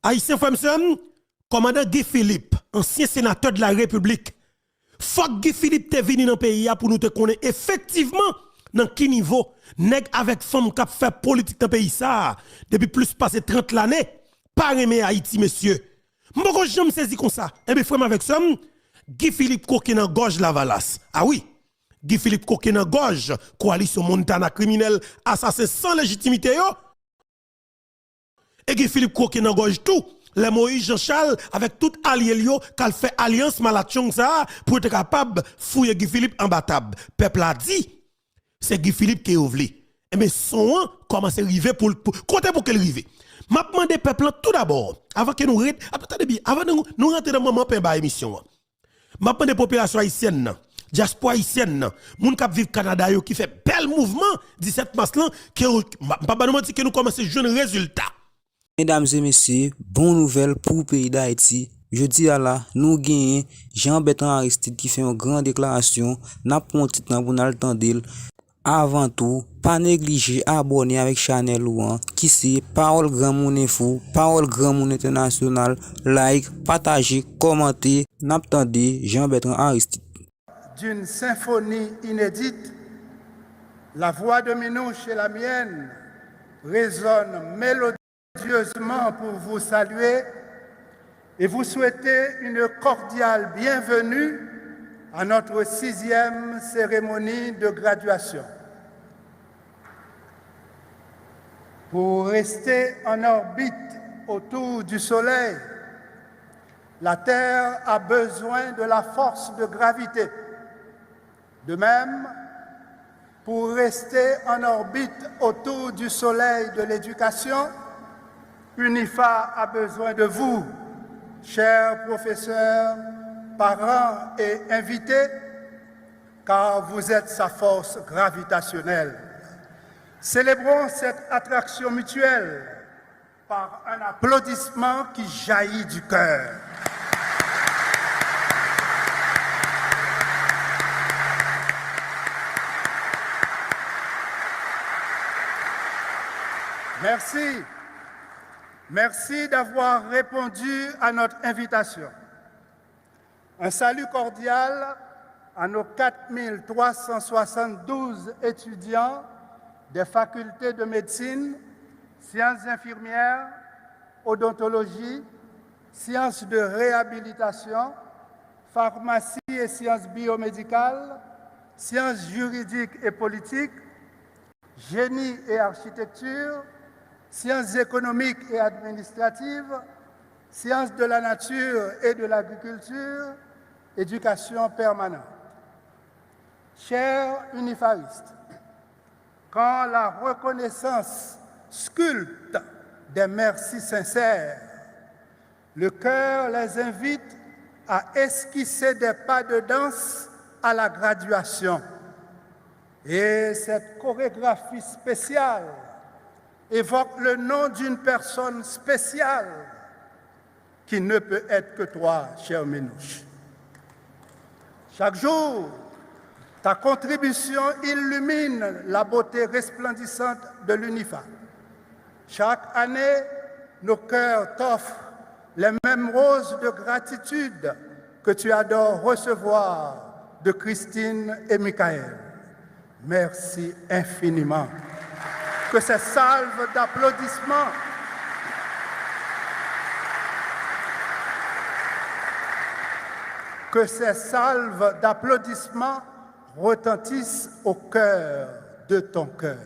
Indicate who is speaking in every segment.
Speaker 1: Haïtien Femson, commandant Guy Philippe, ancien sénateur de la République. Faut que Guy Philippe te venu dans le pays pour nous te connaître effectivement dans quel niveau nèg avec femme qui fait politique dans le pays ça depuis plus passé 30 l'année pas aimer Haïti monsieur. M'ko jamais saisi comme ça. Et bien frère avec ça Guy Philippe coquin dans gorge la valasse. Ah oui. Guy Philippe coquin dans gorge coalition Montana criminel assassin sans légitimité yo. Et Guy Philippe coquin dans gorge tout. Les Moïse Jean-Charles avec tout allié yo qu'elle fait alliance malachon ça pour être capable fouiller Guy Philippe en battable. Peuple a dit c'est Guy Philippe qui est ouvlé. Et mais son commence à arriver pour côté pour qu'elle arrive. M'a demandé peuple tout d'abord avant que nous attendez bien avant nous rentrer dans moment pain ba émission. M'a demandé population haïtienne diaspora haïtienne moun k'ap vivre Canada yo qui fait bel mouvement 17 mars là que pas nous mentir que nous commencer jeune résultat.
Speaker 2: Mesdames et messieurs, bonne nouvelle pour le pays d'Haïti. Je dis à la, nous gagnons Jean-Bertrand Aristide qui fait une grande déclaration. N'a pas un titre pour nous attendre. Avant tout, pas négliger abonner avec Chanel Louan, qui c'est Parole Grand Moun Info, Parole Grand Moun International, like, partager, commenter. N'attendez Jean-Bertrand Aristide.
Speaker 3: D'une symphonie inédite, la voix de Minouche et la mienne résonnent mélodieusement pour vous saluer et vous souhaiter une cordiale bienvenue à notre 6e cérémonie de graduation. Pour rester en orbite autour du Soleil, la Terre a besoin de la force de gravité. De même, pour rester en orbite autour du Soleil de l'éducation, UNIFA a besoin de vous, chers professeurs, parents et invités, car vous êtes sa force gravitationnelle. Célébrons cette attraction mutuelle par un applaudissement qui jaillit du cœur. Merci. Merci d'avoir répondu à notre invitation. Un salut cordial à nos 4372 étudiants des facultés de médecine, sciences infirmières, odontologie, sciences de réhabilitation, pharmacie et sciences biomédicales, sciences juridiques et politiques, génie et architecture, sciences économiques et administratives, sciences de la nature et de l'agriculture, éducation permanente. Chers unifaristes, quand la reconnaissance sculpte des merci sincères, le cœur les invite à esquisser des pas de danse à la graduation. Et cette chorégraphie spéciale évoque le nom d'une personne spéciale qui ne peut être que toi, cher Minouche. Chaque jour, ta contribution illumine la beauté resplendissante de l'UNIFA. Chaque année, nos cœurs t'offrent les mêmes roses de gratitude que tu adores recevoir de Christine et Michael. Merci infiniment. Que ces salves d'applaudissements retentissent au cœur de ton cœur.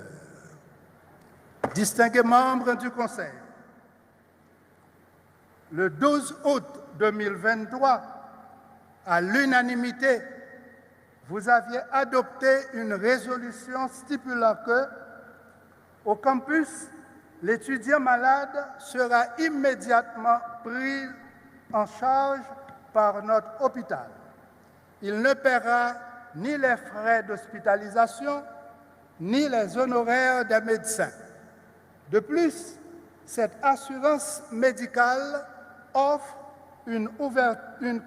Speaker 3: Distingués membres du Conseil, le 12 août 2023, à l'unanimité, vous aviez adopté une résolution stipulant que, au campus, l'étudiant malade sera immédiatement pris en charge par notre hôpital. Il ne paiera ni les frais d'hospitalisation, ni les honoraires des médecins. De plus, cette assurance médicale offre une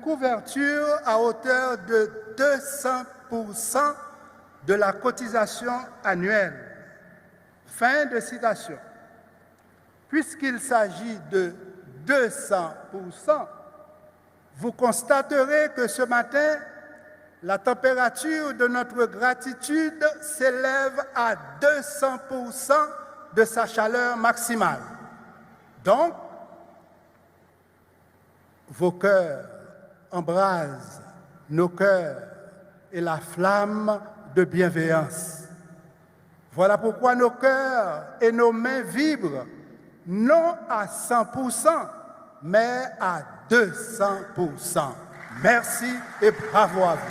Speaker 3: couverture à hauteur de 200% de la cotisation annuelle. Fin de citation. Puisqu'il s'agit de 200%, vous constaterez que ce matin, la température de notre gratitude s'élève à 200% de sa chaleur maximale. Donc, vos cœurs embrasent nos cœurs et la flamme de bienveillance. Voilà pourquoi nos cœurs et nos mains vibrent, non à 100%, mais à 200%. Merci et bravo à vous.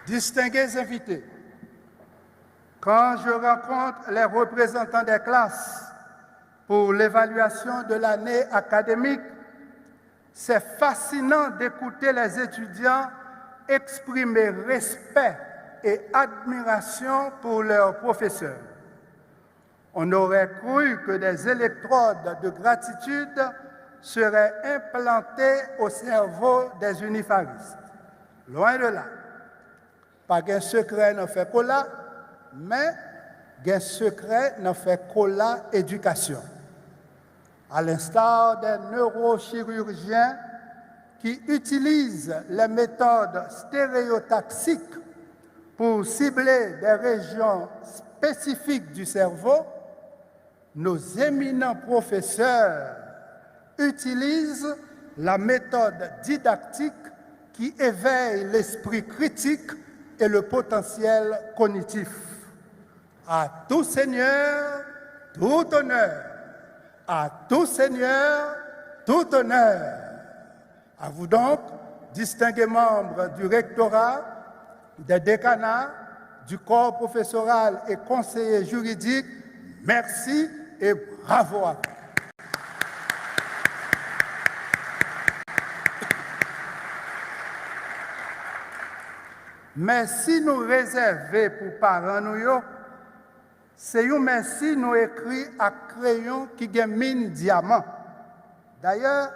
Speaker 3: Distingués invités, quand je rencontre les représentants des classes pour l'évaluation de l'année académique, c'est fascinant d'écouter les étudiants exprimer respect et admiration pour leurs professeurs. On aurait cru que des électrodes de gratitude seraient implantées au cerveau des unifaristes. Loin de là. Pas qu'un secret ne fait cola, mais qu'un secret ne fait cola éducation. À l'instar des neurochirurgiens qui utilisent les méthodes stéréotaxiques pour cibler des régions spécifiques du cerveau, nos éminents professeurs utilisent la méthode didactique qui éveille l'esprit critique et le potentiel cognitif. À tout seigneur, tout honneur. À tout seigneur, tout honneur. À vous donc, distingués membres du rectorat, des décanats, du corps professoral et conseillers juridiques, merci et bravo à vous. Merci nous réserver pour parents nous, c'est un merci nous écrit à crayon qui a mine diamant. D'ailleurs,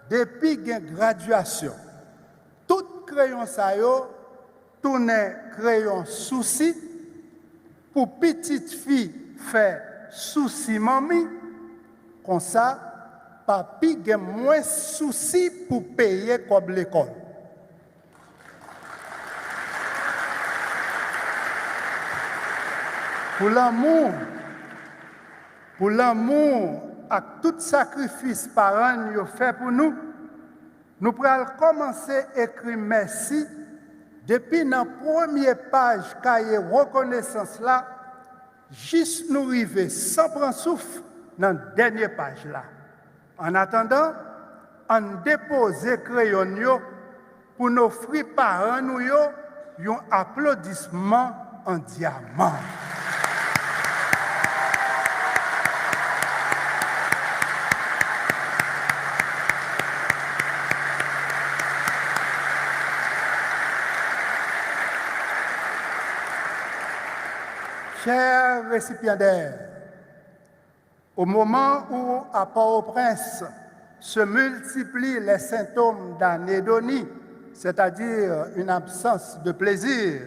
Speaker 3: depuis la graduation, tout crayon ça yo tourne crayon souci pour petite fille faire souci mamie, comme ça, papi a moins souci pour payer comme l'école. Pour l'amour et tout sacrifice parents ont fait pour nous, nous pourrons commencer à écrire merci depuis la première page cahier reconnaissance là, juste nous arriver sans prendre souffle dans la dernière page là. En attendant, on dépose crayon pour nous offrir parents nous un applaudissement en diamant. Chers récipiendaires, au moment où à Port-au-Prince se multiplient les symptômes d'anédonie, c'est-à-dire une absence de plaisir,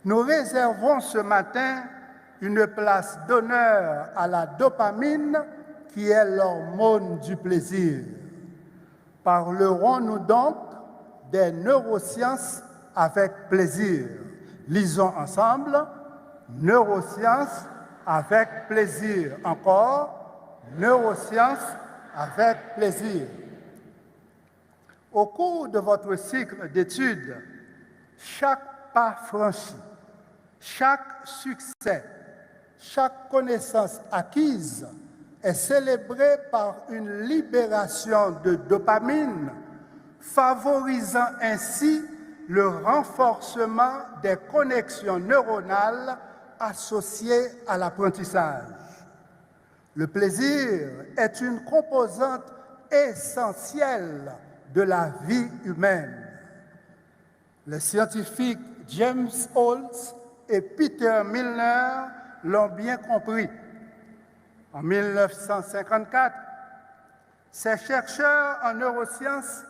Speaker 3: nous réservons ce matin une place d'honneur à la dopamine qui est l'hormone du plaisir. Parlerons-nous donc des neurosciences avec plaisir? Lisons ensemble. Neurosciences avec plaisir. Encore, neurosciences avec plaisir. Au cours de votre cycle d'études, chaque pas franchi, chaque succès, chaque connaissance acquise est célébré par une libération de dopamine, favorisant ainsi le renforcement des connexions neuronales associées à l'apprentissage. Le plaisir est une composante essentielle de la vie humaine. Les scientifiques James Holtz et Peter Milner l'ont bien compris. En 1954, ces chercheurs en neurosciences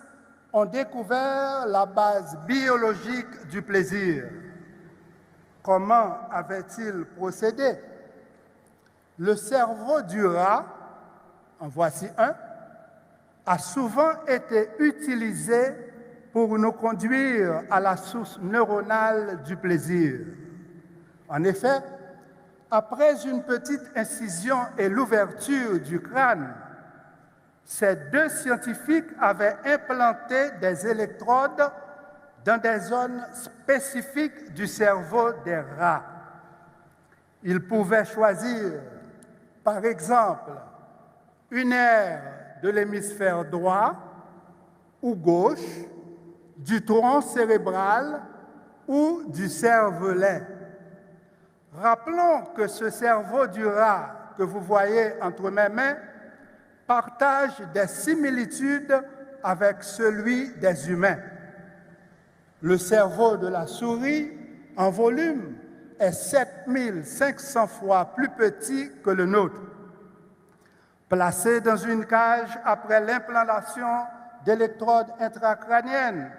Speaker 3: ont découvert la base biologique du plaisir. Comment avait-il procédé? Le cerveau du rat, en voici un, a souvent été utilisé pour nous conduire à la source neuronale du plaisir. En effet, après une petite incision et l'ouverture du crâne, ces deux scientifiques avaient implanté des électrodes dans des zones spécifiques du cerveau des rats. Ils pouvaient choisir, par exemple, une aire de l'hémisphère droit ou gauche, du tronc cérébral ou du cervelet. Rappelons que ce cerveau du rat que vous voyez entre mes mains partage des similitudes avec celui des humains. Le cerveau de la souris, en volume, est 7500 fois plus petit que le nôtre. Placé dans une cage après l'implantation d'électrodes intracrâniennes,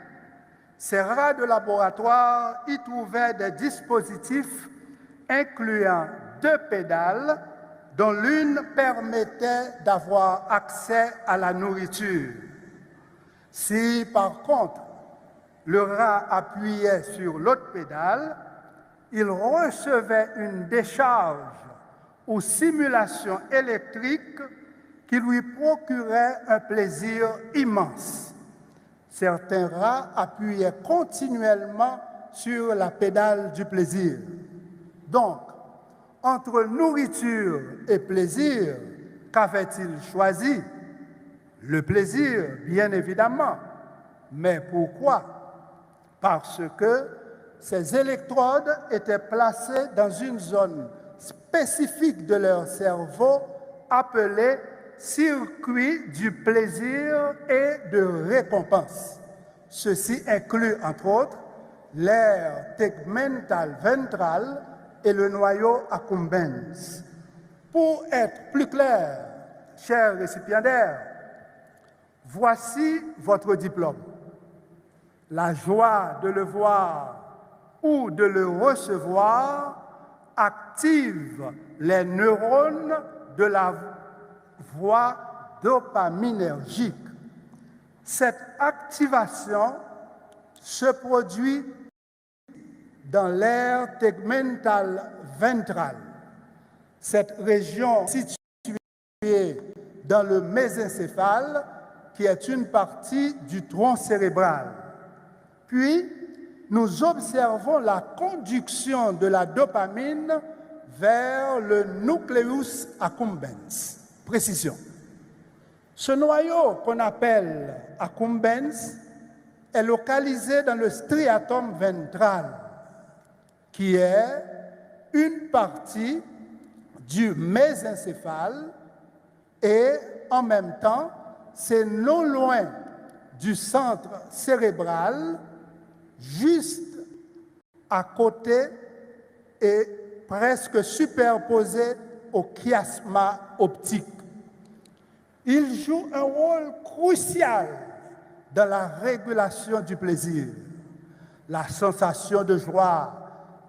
Speaker 3: ces rats de laboratoire y trouvaient des dispositifs incluant 2 pédales dont l'une permettait d'avoir accès à la nourriture. Si, par contre, le rat appuyait sur l'autre pédale, il recevait une décharge ou simulation électrique qui lui procurait un plaisir immense. Certains rats appuyaient continuellement sur la pédale du plaisir. Donc, entre nourriture et plaisir, qu'avait-il choisi? Le plaisir, bien évidemment. Mais pourquoi? Parce que ces électrodes étaient placées dans une zone spécifique de leur cerveau appelée circuit du plaisir et de récompense. Ceci inclut, entre autres, l'aire tegmentale ventrale et le noyau accumbens. Pour être plus clair, chers récipiendaires, voici votre diplôme. La joie de le voir ou de le recevoir active les neurones de la voie dopaminergique. Cette activation se produit dans l'aire tegmentale ventrale. Cette région située dans le mésencéphale, qui est une partie du tronc cérébral. Puis, nous observons la conduction de la dopamine vers le nucleus accumbens. Précision. Ce noyau qu'on appelle accumbens est localisé dans le striatum ventral, qui est une partie du mésencéphale et en même temps, c'est non loin du centre cérébral, juste à côté et presque superposé au chiasma optique. Il joue un rôle crucial dans la régulation du plaisir. La sensation de joie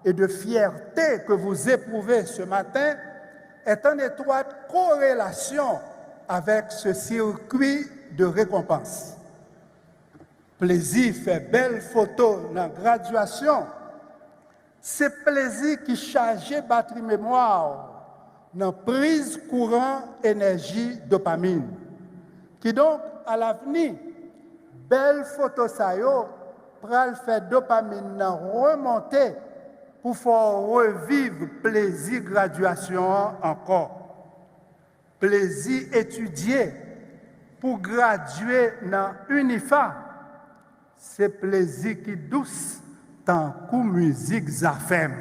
Speaker 3: et de fierté que vous éprouvez ce matin est en étroite corrélation avec ce circuit de récompense. Plaisir fait belle photo dans la graduation. C'est plaisir qui charge batterie mémoire dans prise courant énergie dopamine. Qui donc, à l'avenir, belle photo ça yo, pral fait dopamine remonter pour faire revivre plaisir graduation encore. Plaisir étudier pour graduer dans UNIFA, c'est plaisir qui douce tant que musique zafem.